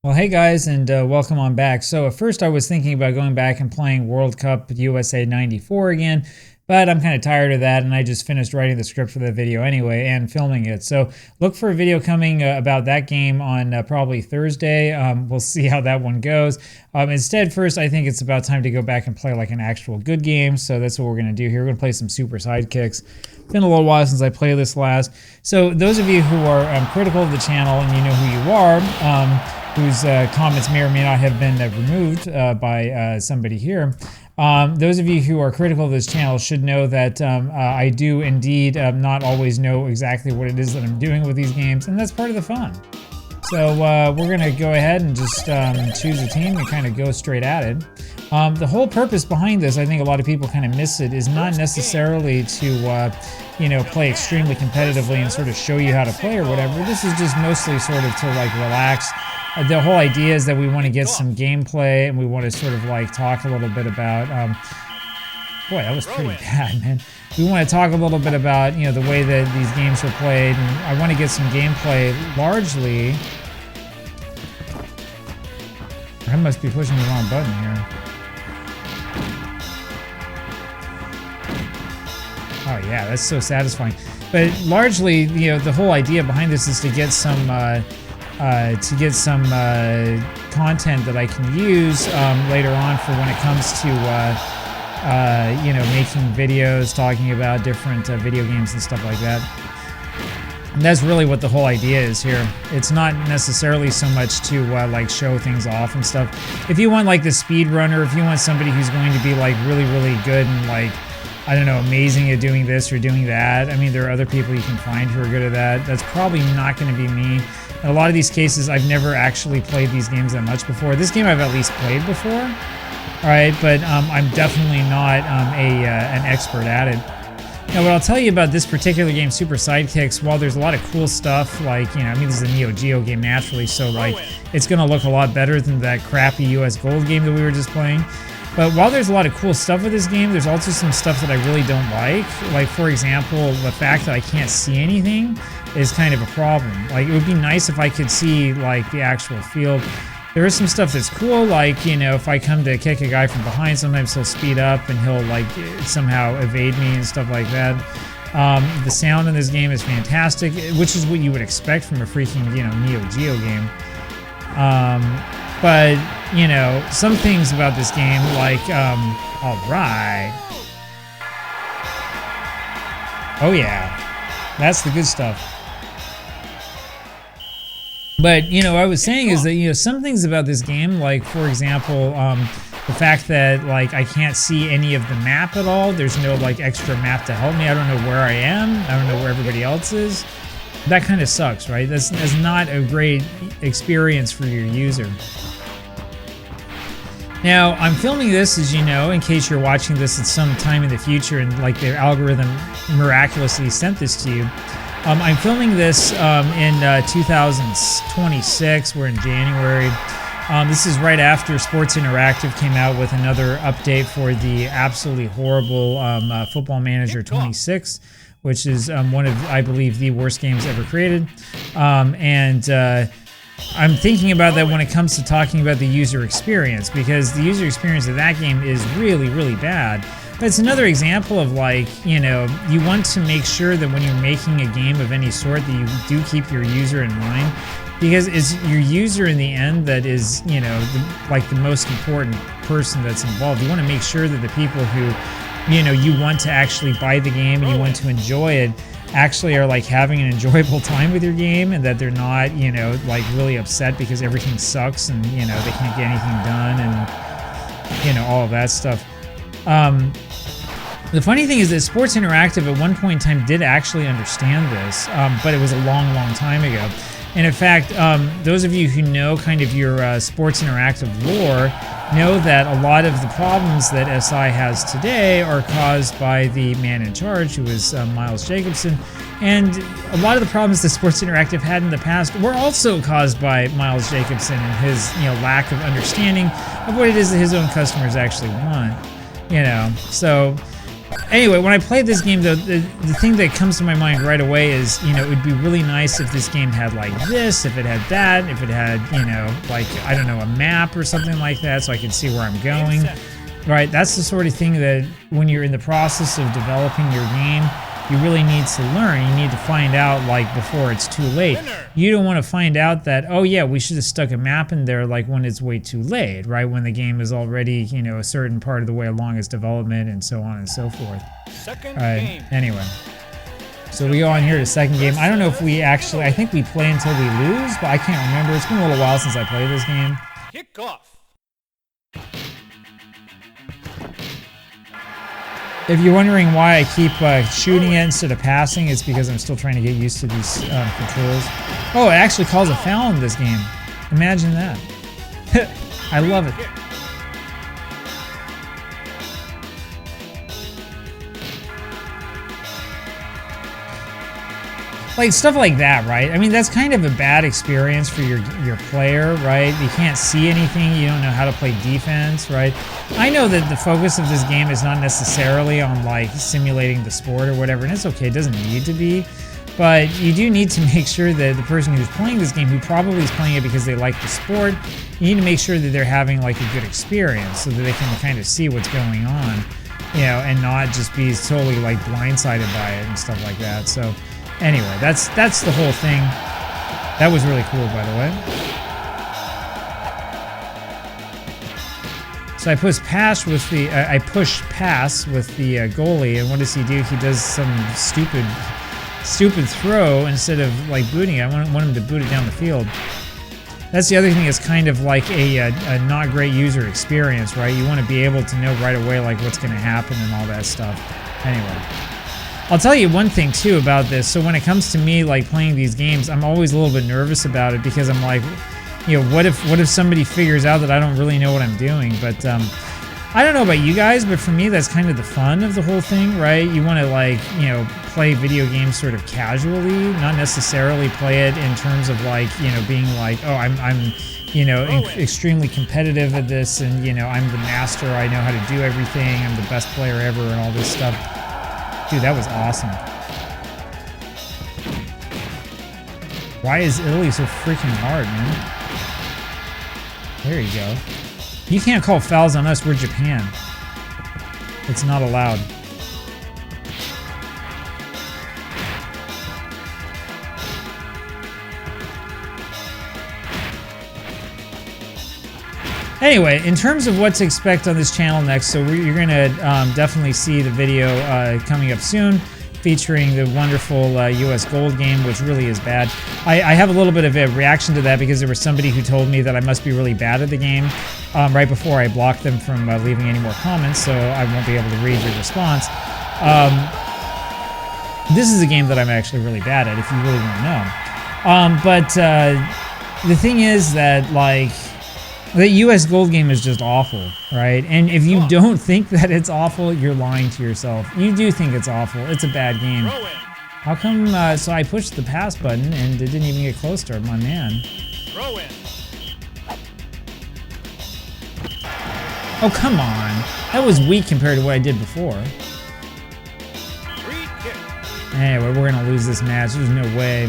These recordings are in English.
Well, hey guys, and welcome on back. So at first I was thinking about going back and playing World Cup USA 94 again, but I'm kind of tired of that, and I just finished writing the script for the video anyway and filming it. So look for a video coming about that game on probably Thursday. We'll see how that one goes. Instead, first, I think it's about time to go back and play like an actual good game. So that's what we're going to do here. We're going to play some Super Sidekicks. Been a little while since I played this last. So those of you who are critical of the channel and you know who you are, whose comments may or may not have been removed by somebody here. Those of you who are critical of this channel should know that I do indeed not always know exactly what it is that I'm doing with these games, and that's part of the fun. So we're going to go ahead and just choose a team and kind of go straight at it. The whole purpose behind this, I think a lot of people kind of miss it, is not necessarily to play extremely competitively and sort of show you how to play or whatever. This is just mostly sort of to like relax. The whole idea is that we want to get some gameplay and we want to sort of like talk a little bit about, boy, that was pretty bad, man. We want to talk a little bit about, the way that these games are played, and I want to get some gameplay largely. I must be pushing the wrong button here. Oh yeah, that's so satisfying. But largely, the whole idea behind this is to get some content that I can use later on for when it comes to making videos, talking about different video games and stuff like that. And that's really what the whole idea is here. It's not necessarily so much to like show things off and stuff. If you want like the speedrunner, if you want somebody who's going to be like really, really good and like, I don't know, amazing at doing this or doing that. I mean, there are other people you can find who are good at that. That's probably not going to be me. In a lot of these cases, I've never actually played these games that much before. This game I've at least played before. All right, but I'm definitely not an expert at it. Now, what I'll tell you about this particular game, Super Sidekicks, while there's a lot of cool stuff, like, this is a NeoGeo game naturally, so like, it's going to look a lot better than that crappy US Gold game that we were just playing. But while there's a lot of cool stuff with this game, there's also some stuff that I really don't like. Like, for example, the fact that I can't see anything is kind of a problem. Like, it would be nice if I could see, like, the actual field. There is some stuff that's cool, like, if I come to kick a guy from behind, sometimes he'll speed up and he'll, like, somehow evade me and stuff like that. The sound in this game is fantastic, which is what you would expect from a freaking, NeoGeo game. But, some things about this game, like, all right. Oh, yeah. That's the good stuff. But, what I was saying is that, some things about this game, like, for example, the fact that, like, I can't see any of the map at all. There's no, like, extra map to help me. I don't know where I am. I don't know where everybody else is. That kind of sucks, right? That's not a great experience for your user. Now, I'm filming this, as you know, in case you're watching this at some time in the future and like the algorithm miraculously sent this to you. I'm filming this in 2026. We're in January. This is right after Sports Interactive came out with another update for the absolutely horrible Football Manager 26, which is one of, I believe, the worst games ever created. I'm thinking about that when it comes to talking about the user experience, because the user experience of that game is really, really bad. But it's another example of, like, you want to make sure that when you're making a game of any sort that you do keep your user in mind, because it's your user in the end that is, the most important person that's involved. You want to make sure that the people who, you want to actually buy the game and you want to enjoy it actually are like having an enjoyable time with your game, and that they're not, like really upset because everything sucks and, they can't get anything done and, all of that stuff. The funny thing is that Sports Interactive at one point in time did actually understand this, but it was a long, long time ago. And in fact, those of you who know kind of your Sports Interactive lore know that a lot of the problems that SI has today are caused by the man in charge, who is Miles Jacobson. And a lot of the problems that Sports Interactive had in the past were also caused by Miles Jacobson and his lack of understanding of what it is that his own customers actually want. So Anyway, when I played this game, though, the thing that comes to my mind right away is, you know, it would be really nice if this game had like this, if it had that, if it had, you know, like, I don't know, a map or something like that so I can see where I'm going. Right, that's the sort of thing that when you're in the process of developing your game, you really need to learn. You need to find out like before it's too late. You don't want to find out that, oh yeah, we should have stuck a map in there like when it's way too late, right? When the game is already, you know, a certain part of the way along its development and so on and so forth. All right, anyway. So we go on here to second game. I don't know if we actually, I think we play until we lose, but I can't remember. It's been a little while since I played this game. Kick off. If you're wondering why I keep shooting it instead of passing, it's because I'm still trying to get used to these controls. Oh, it actually calls a foul in this game. Imagine that. I love it. Like stuff like that, right? I mean, that's kind of a bad experience for your player, right? You can't see anything, you don't know how to play defense, right? I know that the focus of this game is not necessarily on like simulating the sport or whatever, and it's okay, it doesn't need to be, but you do need to make sure that the person who's playing this game, who probably is playing it because they like the sport, you need to make sure that they're having like a good experience so that they can kind of see what's going on, you know, and not just be totally like blindsided by it and stuff like that. So anyway, that's the whole thing. That was really cool, by the way. So I push pass with the goalie, and what does he do? He does some stupid throw instead of like booting it. I want him to boot it down the field. That's the other thing. Is kind of like a not great user experience, right? You want to be able to know right away like what's going to happen and all that stuff. Anyway. I'll tell you one thing too about this. So when it comes to me like playing these games, I'm always a little bit nervous about it because I'm like, you know, what if somebody figures out that I don't really know what I'm doing? But I don't know about you guys, but for me that's kind of the fun of the whole thing, right? You want to like, you know, play video games sort of casually, not necessarily play it in terms of like, you know, being like, oh, I'm you know, extremely competitive at this, and you know, I'm the master, I know how to do everything, I'm the best player ever, and all this stuff. Dude, that was awesome. Why is Italy so freaking hard, man? There you go. You can't call fouls on us, we're Japan. It's not allowed. Anyway, in terms of what to expect on this channel next, so you're going to definitely see the video coming up soon featuring the wonderful US Gold game, which really is bad. I have a little bit of a reaction to that because there was somebody who told me that I must be really bad at the game right before I blocked them from leaving any more comments, so I won't be able to read your response. This is a game that I'm actually really bad at, if you really want to know. But the thing is that, like, the US Gold game is just awful, right? And if you don't think that it's awful, you're lying to yourself. You do think it's awful. It's a bad game. How come, so I pushed the pass button and it didn't even get close to my man. Oh, come on. That was weak compared to what I did before. Anyway, we're going to lose this match. There's no way.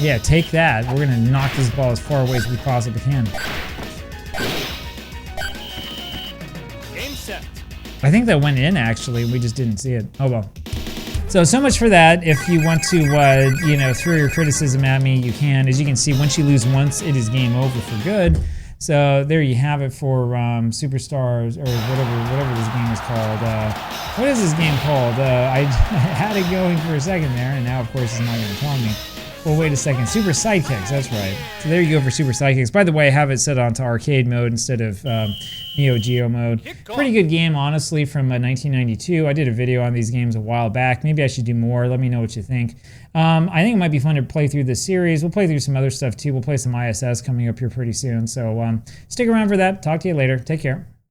Yeah, take that. We're gonna knock this ball as far away as we possibly can. Game set. I think that went in actually. We just didn't see it. Oh well. So much for that. If you want to, you know, throw your criticism at me, you can. As you can see, once you lose once, it is game over for good. So there you have it for Superstars, or whatever this game is called. What is this game called? I had it going for a second there, and now of course it's not going to tell me. Well, wait a second. Super Sidekicks, that's right. So there you go for Super Sidekicks. By the way, I have it set onto arcade mode instead of NeoGeo mode. Pretty good game, honestly, from 1992. I did a video on these games a while back. Maybe I should do more. Let me know what you think. I think it might be fun to play through this series. We'll play through some other stuff, too. We'll play some ISS coming up here pretty soon. So stick around for that. Talk to you later. Take care.